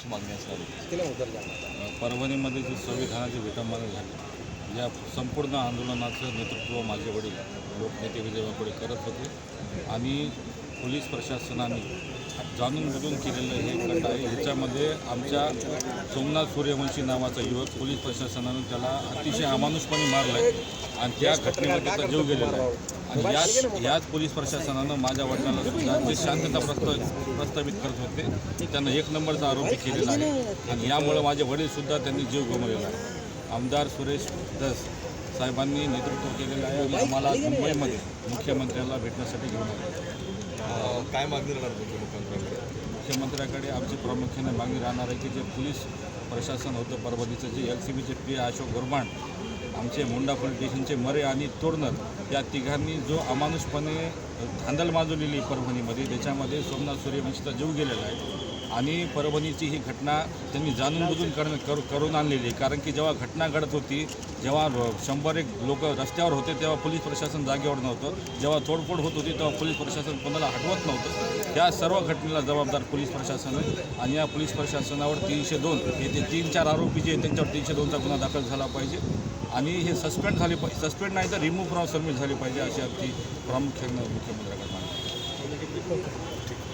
तुमची मागणी असणार? परभणीमध्ये जी संविधानाची विटंबना झाली, या संपूर्ण आंदोलनाचं नेतृत्व माझे वडील लोकनेते विजय वाकोडे करत होते आणि पोलीस प्रशासनाने जाणून बुजून केलेलं हे गट आहे. ह्याच्यामध्ये आमच्या सोमनाथ सूर्यवंशी नावाचा युवक पोलीस प्रशासनानं त्याला अतिशय अमानुषपणे मारला आहे आणि त्या घटनेमध्ये त्याचा जीव गेलेला आहे. आणि याच पोलीस प्रशासनानं माझ्या वडिलांना सुद्धा जे शांतता प्रस्थापित करत होते त्यांना एक नंबरचा आरोपी केलेला आहे आणि यामुळे माझे वडीलसुद्धा त्यांनी जीव गमावलेला आहे. आमदार सुरेश धस साहेबांनी नेतृत्व केलेलं आहे आणि आम्हाला मुंबईमध्ये मुख्यमंत्र्याला भेटण्यासाठी घेऊन आले. काय मागणी राहणार मुख्यमंत्र्यांकडे? मुख्यमंत्र्याकडे आमची प्रामुख्याने मागणी राहणार आहे की जे पोलीस प्रशासन होतं परभणीचं, जे LCBचे पी अशोक गुरबाण, आमचे मोंडा पोलीस स्टेशनचे मरे आणि तोडणर या तिघांनी जो अमानुषपणे धांदल माजवलेली परभणीमध्ये, त्याच्यामध्ये सोमनाथ सूर्यवंशीचा जीव गेलेला आहे आणि परभणीची ही घटना त्यांनी जाणून बुजून करून आणलेली आहे. कारण की जेव्हा घटना घडत होती, जेव्हा 100 लोक रस्त्यावर होते तेव्हा पोलीस प्रशासन जागेवर नव्हतं, जेव्हा तोडफोड होत होती तेव्हा पोलीस प्रशासन कोणाला हटवत नव्हतं. त्या सर्व घटनेला जबाबदार पोलीस प्रशासन आहे आणि या पोलीस प्रशासनावर 302 हे ते 3-4 आरोपी जे आहेत त्यांच्यावर 302चा गुन्हा दाखल झाला पाहिजे आणि हे सस्पेंड झाले पाहिजे, सस्पेंड नाही तर रिमूव्ह फ्रॉम सर्व्हिस झाली पाहिजे अशी आमची प्रामुख्याने मुख्यमंत्र्याकडे मागणी आहे.